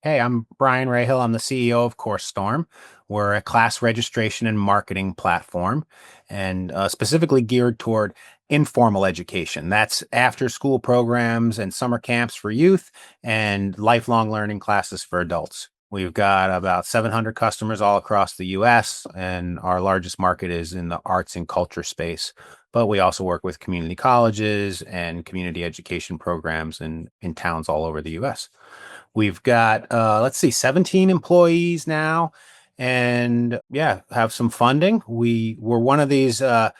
Hey, I'm Brian Rahill. I'm the CEO of CourseStorm. We're a class registration and marketing platform and specifically geared toward informal education. That's after school programs and summer camps for youth and lifelong learning classes for adults. We've got about 700 customers all across the US, and our largest market is in the arts and culture space. But we also work with community colleges and community education programs in towns all over the US. We've got, let's see, 17 employees now, and yeah, have some funding. We're one of these, I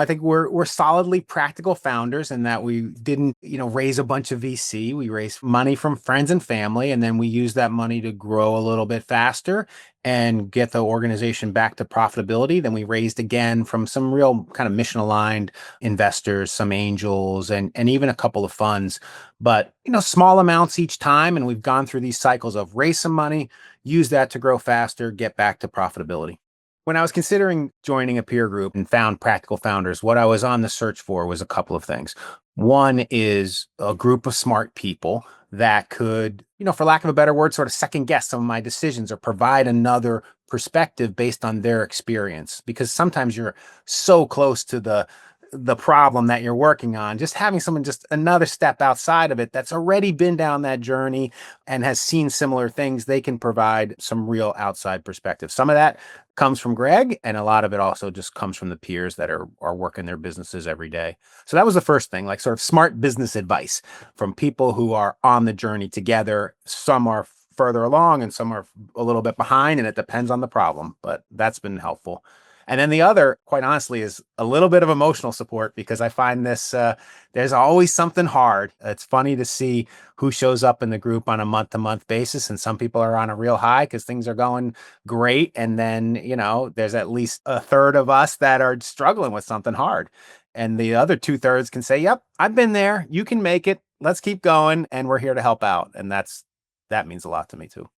think we're solidly practical founders in that we didn't, raise a bunch of VC. We raised money from friends and family, and then we use that money to grow a little bit faster and get the organization back to profitability. Then we raised again from some real kind of mission aligned investors, some angels, and even a couple of funds, but small amounts each time. And we've gone through these cycles of raise some money, use that to grow faster, get back to profitability. When I was considering joining a peer group and found Practical Founders, what I was on the search for was a couple of things. One is a group of smart people that could, for lack of a better word, sort of second guess some of my decisions or provide another perspective based on their experience. Because sometimes you're so close to the problem that you're working on, just having someone just another step outside of it that's already been down that journey and has seen similar things, they can provide some real outside perspective. Some of that comes from Greg, and a lot of it also just comes from the peers that are working their businesses every day. So that was the first thing, like sort of smart business advice from people who are on the journey together. Some are further along and some are a little bit behind, and it depends on the problem, but that's been helpful. And then the other, quite honestly, is a little bit of emotional support because I find this there's always something hard. It's funny to see who shows up in the group on a month to month basis. And some people are on a real high because things are going great. And then, there's at least a third of us that are struggling with something hard. And the other two-thirds can say, yep, I've been there. You can make it. Let's keep going. And we're here to help out. And that means a lot to me too.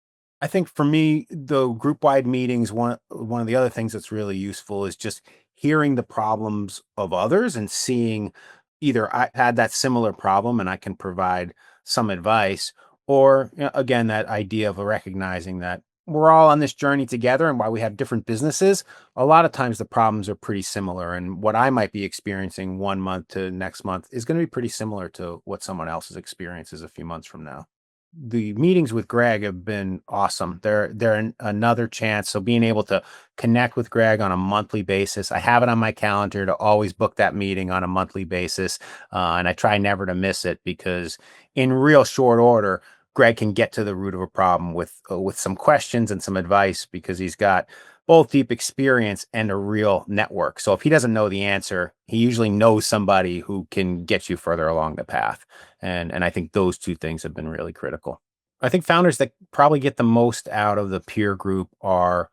I think for me, the group wide meetings, one of the other things that's really useful is just hearing the problems of others and seeing either I had that similar problem and I can provide some advice, or again, that idea of recognizing that we're all on this journey together, and while we have different businesses, a lot of times the problems are pretty similar. And what I might be experiencing one month to next month is going to be pretty similar to what someone else's experience is a few months from now. The meetings with Greg have been awesome. Another chance. So being able to connect with Greg on a monthly basis, I have it on my calendar to always book that meeting on a monthly basis, and I try never to miss it because in real short order, Greg can get to the root of a problem with some questions and some advice because he's got both deep experience and a real network. So if he doesn't know the answer, he usually knows somebody who can get you further along the path. And I think those two things have been really critical. I think founders that probably get the most out of the peer group are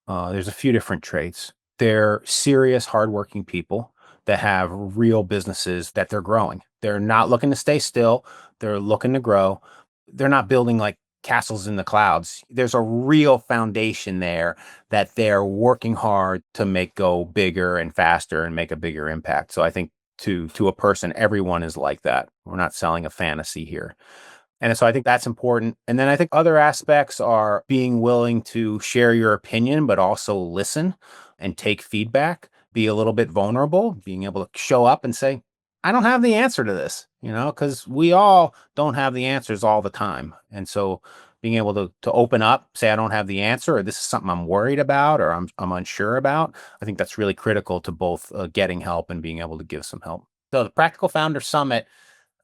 there's a few different traits. They're serious, hardworking people that have real businesses that they're growing. They're not looking to stay still. They're looking to grow. They're not building like castles in the clouds. There's a real foundation there that they're working hard to make go bigger and faster and make a bigger impact. So I think to a person, everyone is like that. We're not selling a fantasy here. And so I think that's important. And then I think other aspects are being willing to share your opinion, but also listen and take feedback, be a little bit vulnerable, being able to show up and say, I don't have the answer to this, because we all don't have the answers all the time. And so being able to open up, say, I don't have the answer, or this is something I'm worried about, or I'm unsure about. I think that's really critical to both getting help and being able to give some help. So the Practical Founder Summit,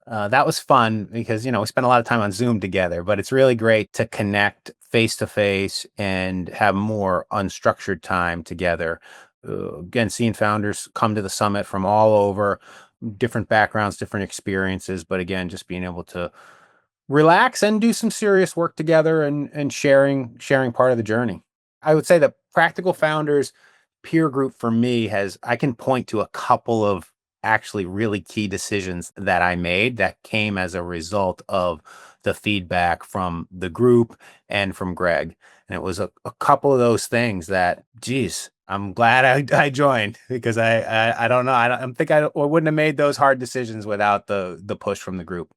that was fun because, we spent a lot of time on Zoom together, but it's really great to connect face to face and have more unstructured time together. Again, seeing founders come to the summit from all over, different backgrounds, different experiences, but again, just being able to relax and do some serious work together and sharing part of the journey. I would say that Practical Founders peer group for me I can point to a couple of actually really key decisions that I made that came as a result of the feedback from the group and from Greg. And it was a couple of those things that, geez, I'm glad I joined because I don't know. I think I wouldn't have made those hard decisions without the push from the group.